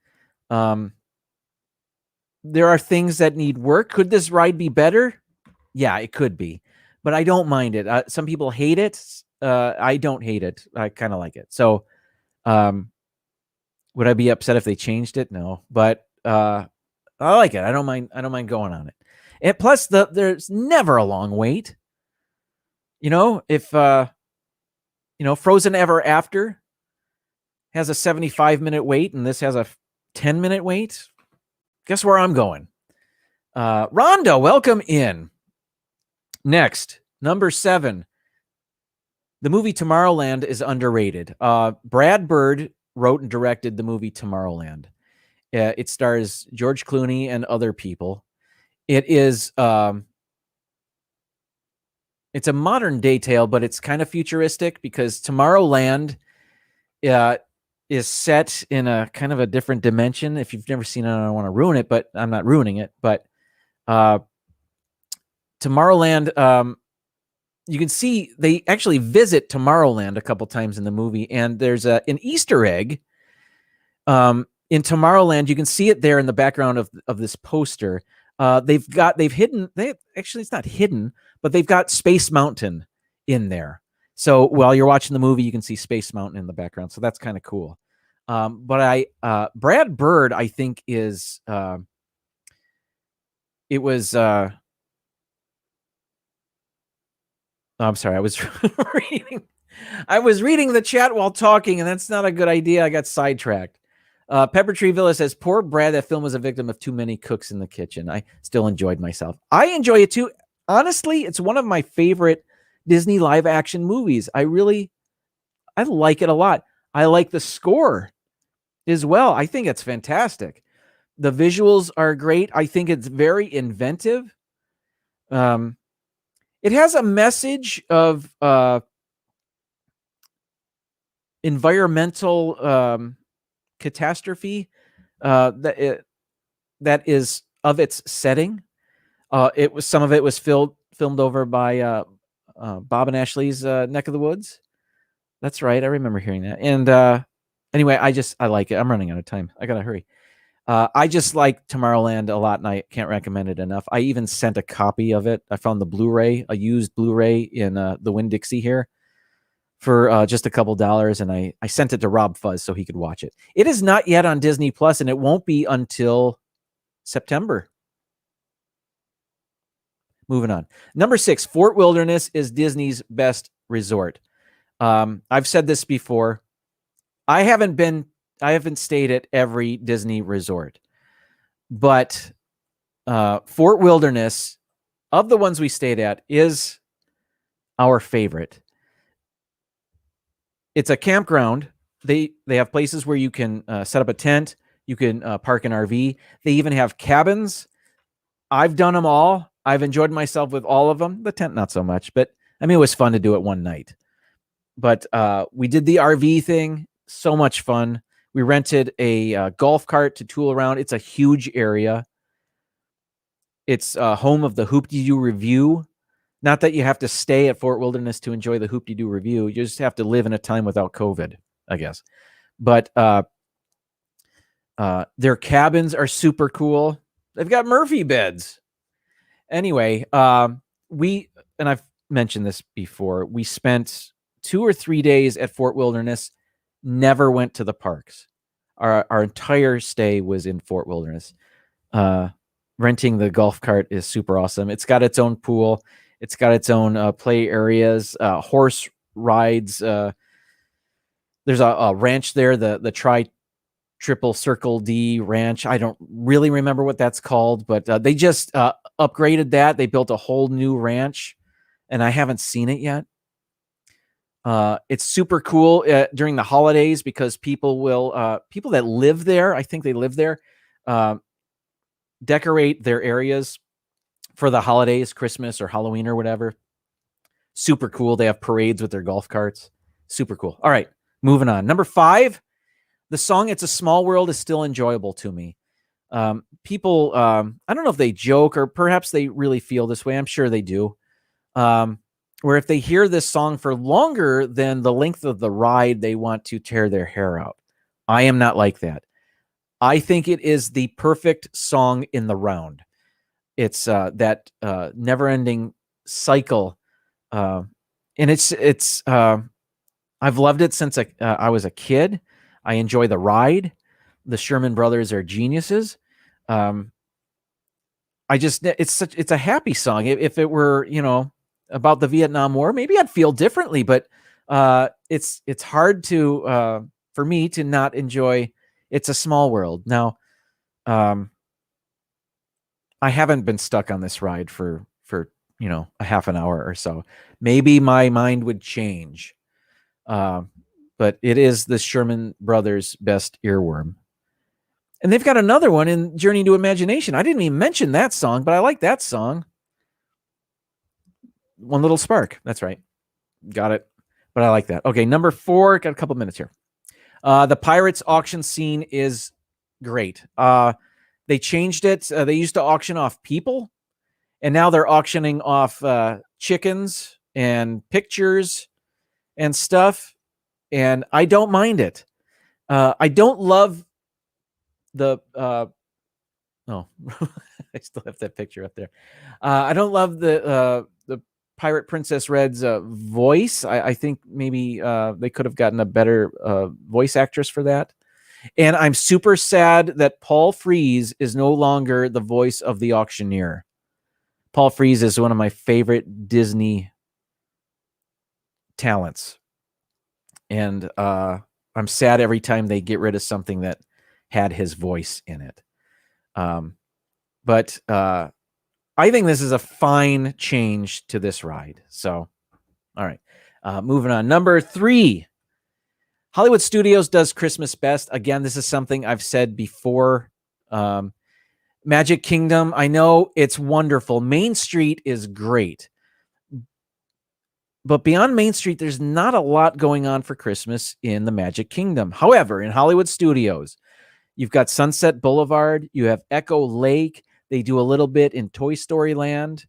There are things that need work. Could this ride be better? Yeah, it could be, but I don't mind it. Some people hate it. I don't hate it. I kind of like it. So, would I be upset if they changed it? No, but I like it. I don't mind going on it. And plus, there's never a long wait. If Frozen Ever After has a 75-minute wait and this has a 10-minute wait, guess where I'm going? Rhonda, welcome in. Next, number 7. The movie Tomorrowland is underrated. Brad Bird wrote and directed the movie Tomorrowland. It stars George Clooney and other people. It is it's a modern day tale, but it's kind of futuristic because Tomorrowland is set in a kind of a different dimension. If you've never seen it, I don't want to ruin it, but I'm not ruining it. But Tomorrowland, you can see they actually visit Tomorrowland a couple times in the movie, and there's an Easter egg in Tomorrowland. You can see it there in the background of this poster. They've hidden. It's not hidden, but they've got Space Mountain in there. So while you're watching the movie, you can see Space Mountain in the background. So that's kind of cool. But Brad Bird, I think is, it was, I'm sorry. I was reading the chat while talking, and that's not a good idea. I got sidetracked. Pepper Tree Villa says, poor Brad, that film was a victim of too many cooks in the kitchen. I still enjoyed myself. I enjoy it too. Honestly, it's one of my favorite Disney live action movies. I like it a lot. I like the score as well. I think it's fantastic. The visuals are great. I think it's very inventive. It has a message of environmental catastrophe that is of its setting. Some of it was filmed over by Bob and Ashley's neck of the woods. That's right. I remember hearing that. And anyway, I like it. I'm running out of time. I gotta hurry. I just like Tomorrowland a lot, and I can't recommend it enough. I even sent a copy of it. I found the Blu-ray, a used Blu-ray in the Winn-Dixie here for just a couple dollars, and I sent it to Rob Fuzz so he could watch it. It is not yet on Disney Plus, and it won't be until September. Moving on. Number 6, Fort Wilderness is Disney's best resort. I've said this before. I haven't stayed at every Disney resort, but Fort Wilderness, of the ones we stayed at, is our favorite. It's a campground. They have places where you can set up a tent. You can park an RV. They even have cabins. I've done them all. I've enjoyed myself with all of them. The tent, not so much, but I mean, it was fun to do it one night. But we did the RV thing. So much fun. We rented a golf cart to tool around. It's a huge area. It's home of the Hoop-de-Doo Review. Not that you have to stay at Fort Wilderness to enjoy the Hoop-de-Doo Review. You just have to live in a time without COVID, I guess. But their cabins are super cool. They've got Murphy beds. Anyway, I've mentioned this before. We spent 2 or 3 days at Fort Wilderness, never went to the parks. Our entire stay was in Fort Wilderness. Renting the golf cart is super awesome. It's got its own pool. It's got its own play areas, horse rides. There's a ranch there, the triple circle D ranch. I don't really remember what that's called, but they just upgraded that. They built a whole new ranch, and I haven't seen it yet. It's super cool during the holidays because people that live there, I think they live there, decorate their areas for the holidays, Christmas or Halloween or whatever. Super cool. They have parades with their golf carts. Super cool. All right, moving on. Number 5, the song "It's a Small World" is still enjoyable to me. People, I don't know if they joke or perhaps they really feel this way. I'm sure they do. Where if they hear this song for longer than the length of the ride, they want to tear their hair out. I am not like that. I think it is the perfect song in the round. It's that never-ending cycle, and it's. I've loved it since I was a kid. I enjoy the ride. The Sherman Brothers are geniuses. It's a happy song. If it were, about the Vietnam War, maybe I'd feel differently, but it's hard for me to not enjoy "It's a Small World." Now, I haven't been stuck on this ride for a half an hour or so. Maybe my mind would change. But it is the Sherman Brothers' best earworm. And they've got another one in Journey to Imagination. I didn't even mention that song, but I like that song. One Little Spark. That's right. Got it. But I like that. Okay, number 4. Got a couple minutes here. The Pirates auction scene is great. They changed it. They used to auction off people, and now they're auctioning off chickens and pictures and stuff. And I don't mind it. I don't love the I still have that picture up there. I don't love the Pirate Princess Red's voice. I think maybe they could have gotten a better voice actress for that. And I'm super sad that Paul Frees is no longer the voice of the auctioneer. Paul Frees is one of my favorite Disney talents. And I'm sad every time they get rid of something that had his voice in it. But I think this is a fine change to this ride. So, all right. Moving on. Number 3. Hollywood Studios does Christmas best. Again, this is something I've said before. Magic Kingdom, I know it's wonderful. Main Street is great. But beyond Main Street, there's not a lot going on for Christmas in the Magic Kingdom. However, in Hollywood Studios, you've got Sunset Boulevard, you have Echo Lake. They do a little bit in Toy Story Land.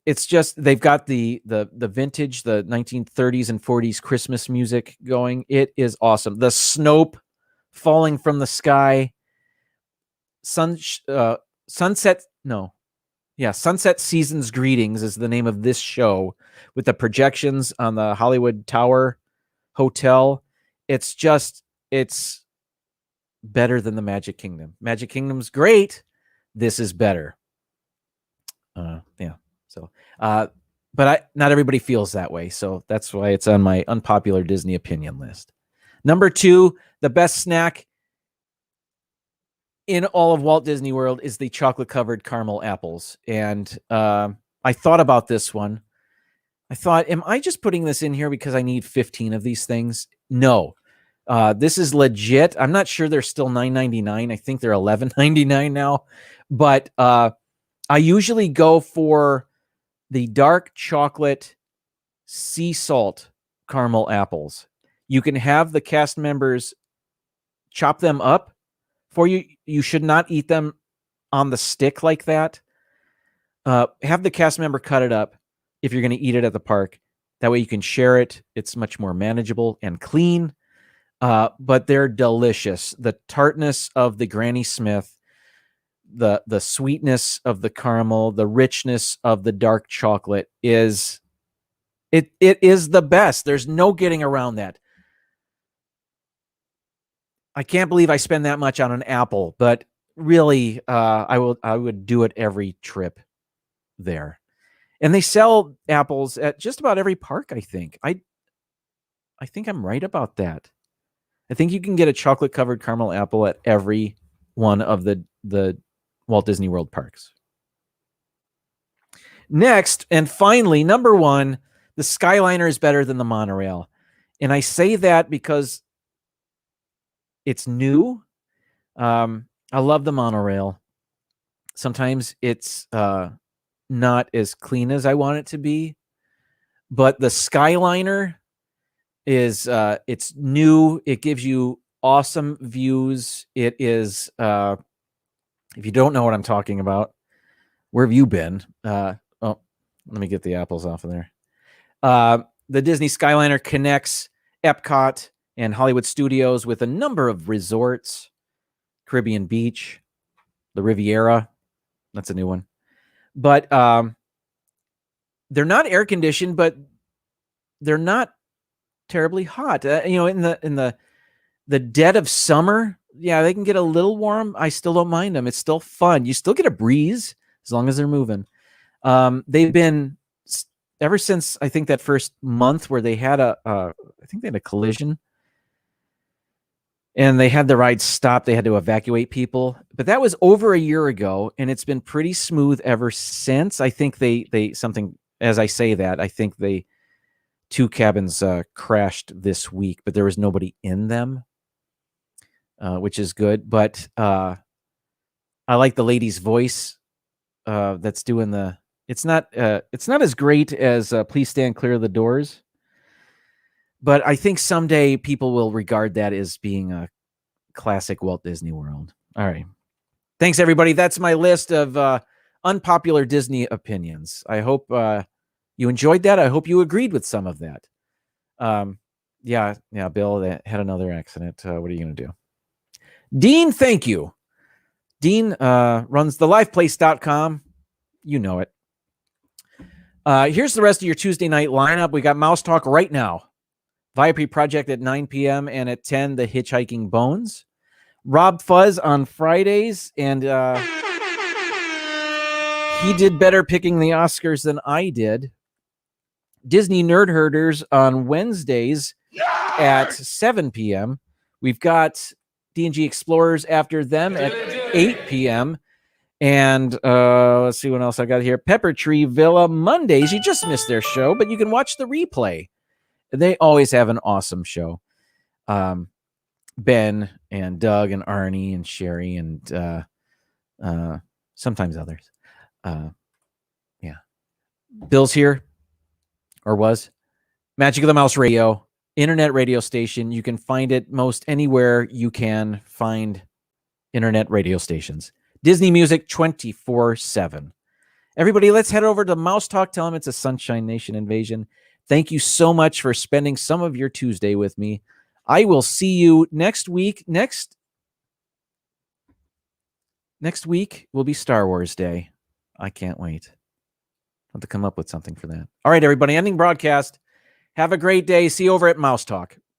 It's just they've got the vintage, the 1930s and 40s Christmas music going. It is awesome. The Snope falling from the sky. Sunset Season's Greetings is the name of this show, with the projections on the Hollywood Tower Hotel. It's better than the Magic Kingdom. Magic Kingdom's great. This is better. But not everybody feels that way. So that's why it's on my unpopular Disney opinion list. Number 2, the best snack in all of Walt Disney World is the chocolate-covered caramel apples. And I thought about this one. I thought, am I just putting this in here because I need 15 of these things? No. This is legit. I'm not sure they're still $9.99. I think they're $11.99 now. But I usually go for the dark chocolate sea salt caramel apples. You can have the cast members chop them up for you. You should not eat them on the stick like that. Have the cast member cut it up if you're going to eat it at the park. That way you can share it. It's much more manageable and clean. But they're delicious. The tartness of the Granny Smith, the sweetness of the caramel, the richness of the dark chocolate is it is the best. There's no getting around that. I can't believe I spend that much on an apple, but really, I would do it every trip there. And they sell apples at just about every park, I think. I think I'm right about that. I think you can get a chocolate covered caramel apple at every one of the Walt Disney World parks. Next, and finally, number one, the Skyliner is better than the monorail. And I say that because it's new. I love the monorail. Sometimes it's not as clean as I want it to be, but the Skyliner is it's new. It gives you awesome views. It is if you don't know what I'm talking about, where have you been? Let me get the apples off of there. The Disney Skyliner connects Epcot and Hollywood Studios with a number of resorts, Caribbean Beach, the Riviera. That's a new one. But they're not air conditioned, but they're not terribly hot. In the dead of summer, yeah, they can get a little warm. I still don't mind them. It's still fun. You still get a breeze as long as they're moving. They've been ever since I think that first month where they had I think they had a collision and they had the ride stopped. They had to evacuate people, but that was over a year ago, and it's been pretty smooth ever since. I think they something, as I say that, I think they two cabins crashed this week, but there was nobody in them, which is good. But I like the lady's voice that's doing the. It's not as great as Please Stand Clear of the Doors, but I think someday people will regard that as being a classic Walt Disney World. All right. Thanks, everybody. That's my list of unpopular Disney opinions. I hope you enjoyed that. I hope you agreed with some of that. Yeah, Bill, that had another accident. What are you going to do? Dean, thank you. Dean runs thelifeplace.com. You know it. Here's the rest of your Tuesday night lineup. We got Mouse Talk right now. VIP Project at 9 p.m. and at 10, The Hitchhiking Bones. Rob Fuzz on Fridays, and he did better picking the Oscars than I did. Disney Nerd Herders on Wednesdays at 7 p.m. We've got D&G Explorers after them at 8 p.m. And let's see what else I got here. Pepper Tree Villa Mondays. You just missed their show, but you can watch the replay. They always have an awesome show. Ben and Doug and Arnie and Sherry and sometimes others. Yeah. Bill's here, or was. Magic of the Mouse Radio, internet radio station. You can find it most anywhere you can find internet radio stations. Disney music 24/7. Everybody, let's head over to Mouse Talk. Tell them it's a Sunshine Nation invasion. Thank you so much for spending some of your Tuesday with me. I will see you next week. Next week will be Star Wars Day. I can't wait. I'll have to come up with something for that. All right, everybody, ending broadcast. Have a great day. See you over at Mouse Talk.